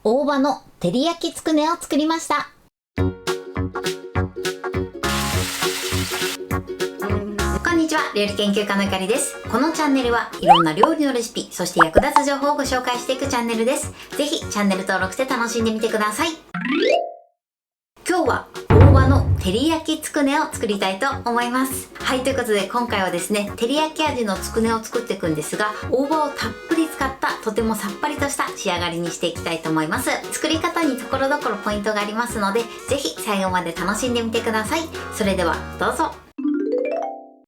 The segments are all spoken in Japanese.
大葉の照り焼きつくねを作りました。こんにちは、料理研究家のゆかりです。このチャンネルはいろんな料理のレシピ、そして役立つ情報をご紹介していくチャンネルです。ぜひチャンネル登録して楽しんでみてください。今日は大葉の照り焼きつくねを作りたいと思います。はい、ということで今回はですね、照り焼き味のつくねを作っていくんですが、大葉をたっぷり使ったとてもさっぱりとした仕上がりにしていきたいと思います。作り方にところどころポイントがありますので、ぜひ最後まで楽しんでみてください。それではどうぞ。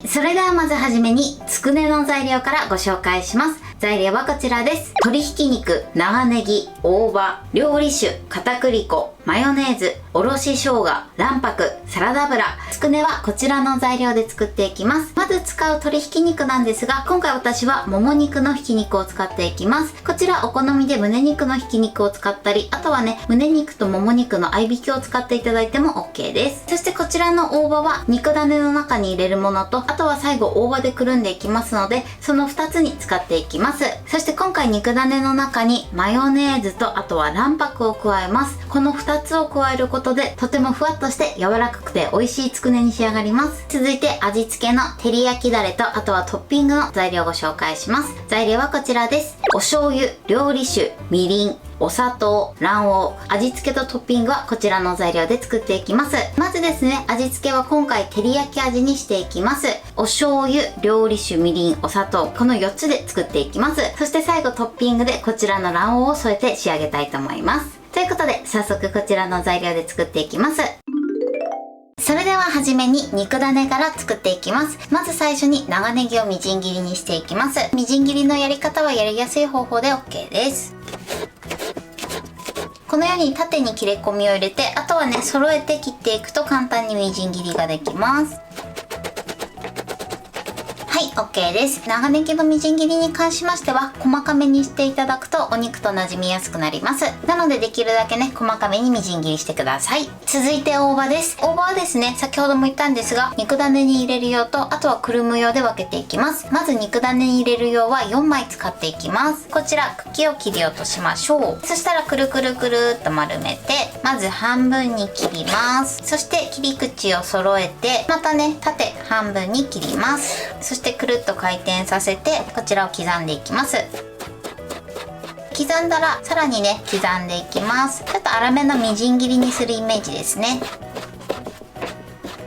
それではまずはじめにつくねの材料からご紹介します。材料はこちらです。鶏ひき肉、長ネギ、大葉、料理酒、片栗粉、マヨネーズ、おろし生姜、卵白、サラダ油。つくねはこちらの材料で作っていきます。まず使う鶏ひき肉なんですが、今回私はもも肉のひき肉を使っていきます。こちらお好みで胸肉のひき肉を使ったり、あとはね、胸肉ともも肉の合いびきを使っていただいても OK です。そしてこちらの大葉は肉種の中に入れるものと、あとは最後大葉でくるんでいきますので、その2つに使っていきます。そして今回肉種の中にマヨネーズとあとは卵白を加えます。この2つを加えることでとてもふわっとして柔らかくて美味しいつくねに仕上がります。続いて味付けの照り焼きだれとあとはトッピングの材料をご紹介します。材料はこちらです。お醤油、料理酒、みりん、お砂糖、卵黄、味付けとトッピングはこちらの材料で作っていきます。まずですね、味付けは今回照り焼き味にしていきます。お醤油、料理酒、みりん、お砂糖、この4つで作っていきます。そして最後トッピングでこちらの卵黄を添えて仕上げたいと思います。ということで早速こちらの材料で作っていきます。それでははじめに肉種から作っていきます。まず最初に長ネギをみじん切りにしていきます。みじん切りのやり方はやりやすい方法で OK です。このように縦に切れ込みを入れて、あとはね、揃えて切っていくと簡単にみじん切りができます。はい、OK です。長ネギのみじん切りに関しましては、細かめにしていただくとお肉と馴染みやすくなります。なのでできるだけね、細かめにみじん切りしてください。続いて大葉です。大葉はですね、先ほども言ったんですが、肉種に入れる用と、あとはくるむ用で分けていきます。まず肉種に入れる用は4枚使っていきます。こちら、茎を切り落としましょう。そしたらくるくるくるっと丸めて、まず半分に切ります。そして切り口を揃えて、またね、縦半分に切ります。そしてくるっと回転させてこちらを刻んでいきます。刻んだらさらにね刻んでいきます。ちょっと粗めのみじん切りにするイメージですね。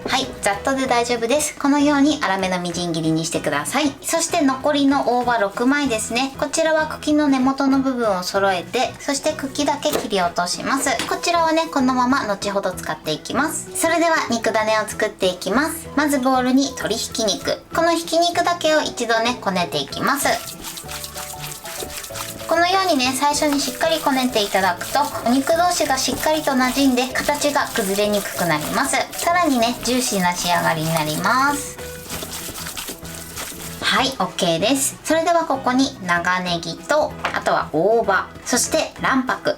はい、ざっとで大丈夫です。このように粗めのみじん切りにしてください。そして残りの大葉6枚ですね。こちらは茎の根元の部分を揃えて、そして茎だけ切り落とします。こちらはねこのまま後ほど使っていきます。それでは肉種を作っていきます。まずボウルに鶏ひき肉、このひき肉だけを一度ねこねていきます。このようにね最初にしっかりこねていただくとお肉同士がしっかりと馴染んで形が崩れにくくなります。さらにねジューシーな仕上がりになります。はい、 OK です。それではここに長ネギとあとは大葉、そして卵白、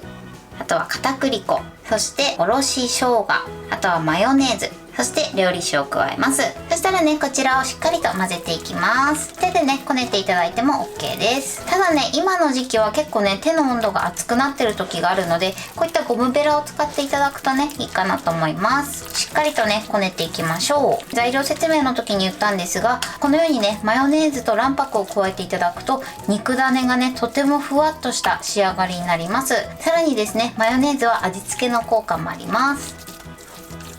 あとは片栗粉、そしておろし生姜、あとはマヨネーズ、そして料理酒を加えます。そしたらねこちらをしっかりと混ぜていきます。手でねこねていただいても OK です。ただね今の時期は結構ね手の温度が熱くなってる時があるので、こういったゴムベラを使っていただくとねいいかなと思います。しっかりとねこねていきましょう。材料説明の時に言ったんですが、このようにねマヨネーズと卵白を加えていただくと肉種がねとてもふわっとした仕上がりになります。さらにですねマヨネーズは味付けの効果もあります。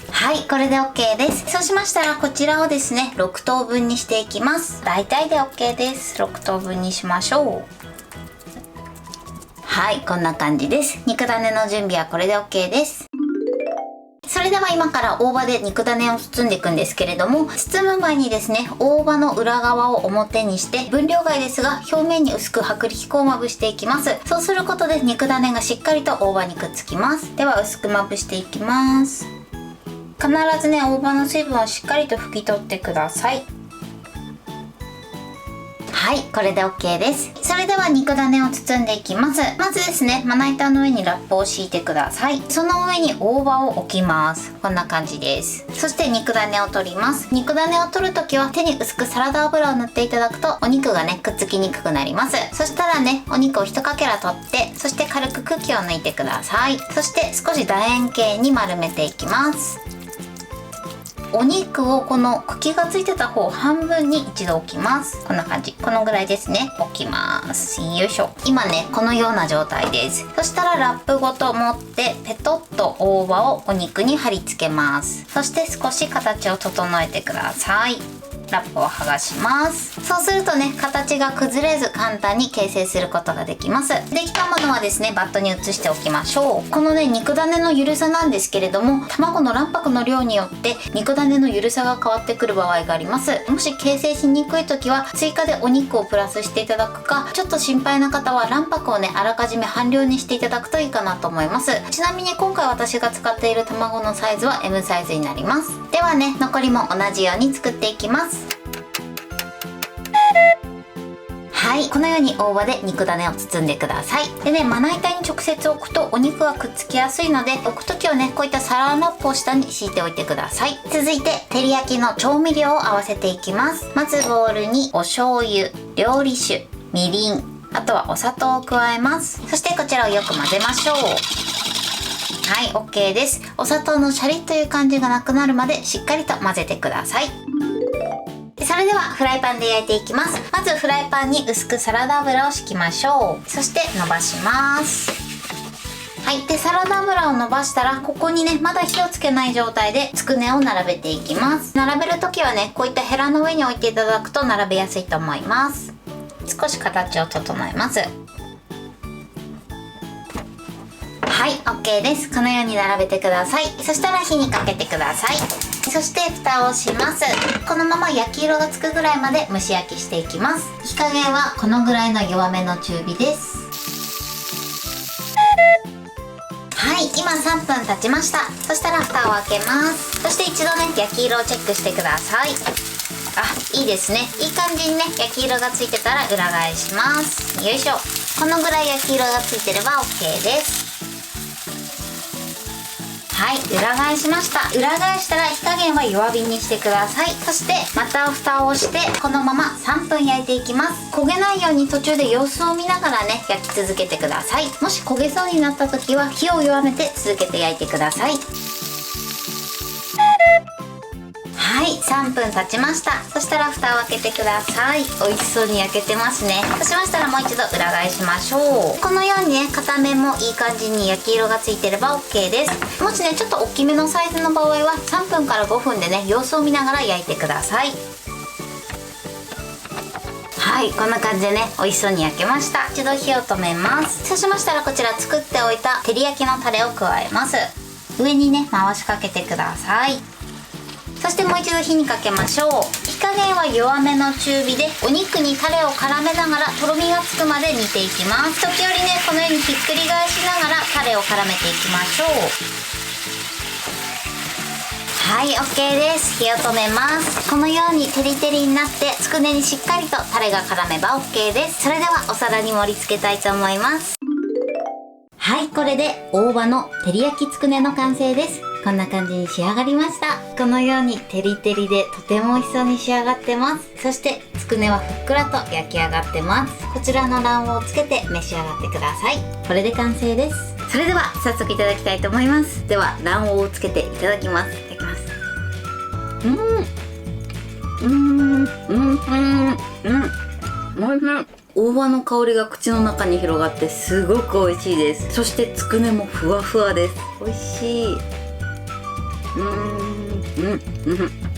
はい、これで OK です。そうしましたらこちらをですね6等分にしていきます。大体で OK です。6等分にしましょう。はい、こんな感じです。肉種の準備はこれで OK です。それでは今から大葉で肉種を包んでいくんですけれども、包む前にですね大葉の裏側を表にして分量外ですが表面に薄く薄力粉をまぶしていきます。そうすることで肉種がしっかりと大葉にくっつきます。では薄くまぶしていきます。必ずね大葉の水分をしっかりと拭き取ってください。ははい、これで OK です。それでは肉ダネを包んでいきます。まずですね、まな板の上にラップを敷いてください。その上に大葉を置きます。こんな感じです。そして肉ダネを取ります。肉ダネを取るときは手に薄くサラダ油を塗っていただくとお肉がね、くっつきにくくなります。そしたらね、お肉を1かけら取って、そして軽く茎を抜いてください。そして少し楕円形に丸めていきます。お肉をこの茎がついてた方半分に一度置きます。こんな感じ、このぐらいですね、置きます。よいしょ。今ね、このような状態です。そしたらラップごと持ってペトッと大葉をお肉に貼り付けます。そして少し形を整えてください。ラップを剥がします。そうするとね、形が崩れず簡単に形成することができます。できたものはですね、バットに移しておきましょう。このね、肉ダネのゆるさなんですけれども、卵の卵白の量によって肉ダネのゆるさが変わってくる場合があります。もし形成しにくい時は追加でお肉をプラスしていただくか、ちょっと心配な方は卵白をね、あらかじめ半量にしていただくといいかなと思います。ちなみに今回私が使っている卵のサイズは M サイズになります。ではね、残りも同じように作っていきます。はい、このように大葉で肉ダネを包んでください。でね、まな板に直接置くとお肉がくっつきやすいので、置く時はね、こういったサランラップを下に敷いておいてください。続いて照り焼きの調味料を合わせていきます。まずボウルにお醤油、料理酒、みりん、あとはお砂糖を加えます。そしてこちらをよく混ぜましょう。はい、 OK です。お砂糖のシャリッという感じがなくなるまでしっかりと混ぜてください。それではフライパンで焼いていきます。まずフライパンに薄くサラダ油を敷きましょう。そして伸ばします。はい、でサラダ油を伸ばしたら、ここにね、まだ火をつけない状態でつくねを並べていきます。並べる時はね、こういったヘラの上に置いていただくと並べやすいと思います。少し形を整えます。はい、 OK です。このように並べてください。そしたら火にかけてください。そして蓋をします。このまま焼き色がつくぐらいまで蒸し焼きしていきます。火加減はこのぐらいの弱めの中火です。はい、今3分経ちました。そしたら蓋を開けます。そして一度ね、焼き色をチェックしてください。あ、いいですね。いい感じにね、焼き色がついてたら裏返します。よいしょ。このぐらい焼き色がついてれば OK です。はい、裏返しました。裏返したら火加減は弱火にしてください。そしてまた蓋をしてこのまま3分焼いていきます。焦げないように途中で様子を見ながらね、焼き続けてください。もし焦げそうになった時は火を弱めて続けて焼いてください。はい、3分経ちました。そしたら蓋を開けてください。美味しそうに焼けてますね。そうしましたらもう一度裏返しましょう。このようにね、片面もいい感じに焼き色がついてれば OK です。もしね、ちょっと大きめのサイズの場合は3分から5分でね、様子を見ながら焼いてください。はい、こんな感じでね、美味しそうに焼けました。一度火を止めます。そうしましたらこちら作っておいた照り焼きのタレを加えます。上にね、回しかけてください。そしてもう一度火にかけましょう。火加減は弱めの中火でお肉にタレを絡めながらとろみがつくまで煮ていきます。時折ね、このようにひっくり返しながらタレを絡めていきましょう。はい、 OK です。火を止めます。このようにテリテリになってつくねにしっかりとタレが絡めば OK です。それではお皿に盛り付けたいと思います。はい、これで大葉の照り焼きつくねの完成です。こんな感じに仕上がりました。このようにテリテリでとても美味しそうに仕上がってます。そしてつくねはふっくらと焼き上がってます。こちらの卵黄をつけて召し上がってください。これで完成です。それでは早速いただきたいと思います。では卵黄をつけていただきます。いただきます。おいしい。大葉の香りが口の中に広がってすごく美味しいです。そしてつくねもふわふわです。美味しい。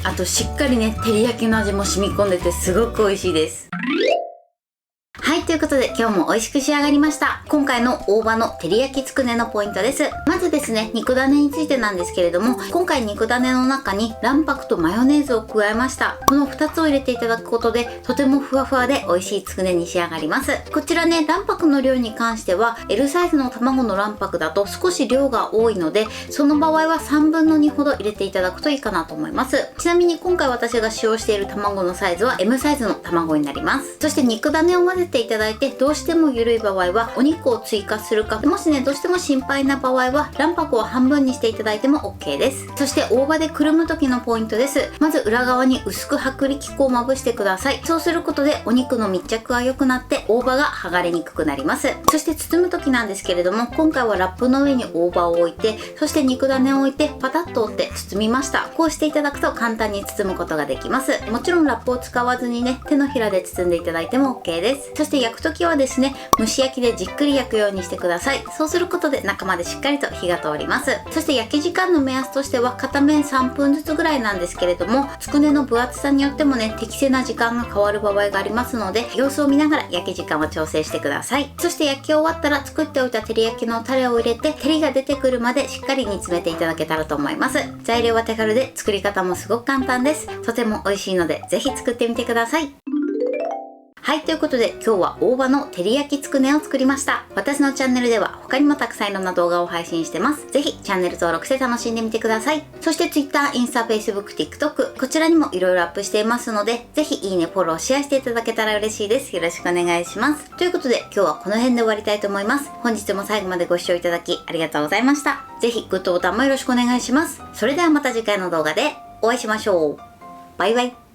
あとしっかりね、照り焼きの味も染み込んでてすごく美味しいです。はい、ということで今日も美味しく仕上がりました。今回の大葉の照り焼きつくねのポイントです。まずですね、肉種についてなんですけれども、今回肉種の中に卵白とマヨネーズを加えました。この2つを入れていただくことでとてもふわふわで美味しいつくねに仕上がります。こちらね、卵白の量に関しては L サイズの卵の卵白だと少し量が多いので、その場合は3分の2ほど入れていただくといいかなと思います。ちなみに今回私が使用している卵のサイズは M サイズの卵になります。そして肉種を混ぜていただいて、どうしても緩い場合はお肉を追加するか、もしねどうしても心配な場合は卵白を半分にしていただいても OK です。そして大葉でくるむ時のポイントです。まず裏側に薄く薄力粉をまぶしてください。そうすることでお肉の密着が良くなって大葉が剥がれにくくなります。そして包む時なんですけれども、今回はラップの上に大葉を置いて、そして肉種を置いてパタッと折って包みました。こうしていただくと簡単に包むことができます。もちろんラップを使わずにね、手のひらで包んでいただいても OK です。そして焼く時はですね、蒸し焼きでじっくり焼くようにしてください。そうすることで中までしっかりと火が通ります。そして焼き時間の目安としては片面3分ずつぐらいなんですけれども、つくねの分厚さによってもね、適正な時間が変わる場合がありますので、様子を見ながら焼き時間を調整してください。そして焼き終わったら作っておいた照り焼きのタレを入れて、照りが出てくるまでしっかり煮詰めていただけたらと思います。材料は手軽で作り方もすごく簡単です。とても美味しいのでぜひ作ってみてください。はい、ということで今日は大葉の照り焼きつくねを作りました。私のチャンネルでは他にもたくさんいろんな動画を配信してます。ぜひチャンネル登録して楽しんでみてください。そして Twitter、インスタ、Facebook、TikTok こちらにもいろいろアップしていますので、ぜひいいね、フォロー、シェアしていただけたら嬉しいです。よろしくお願いします。ということで今日はこの辺で終わりたいと思います。本日も最後までご視聴いただきありがとうございました。ぜひグッドボタンもよろしくお願いします。それではまた次回の動画でお会いしましょう。バイバイ。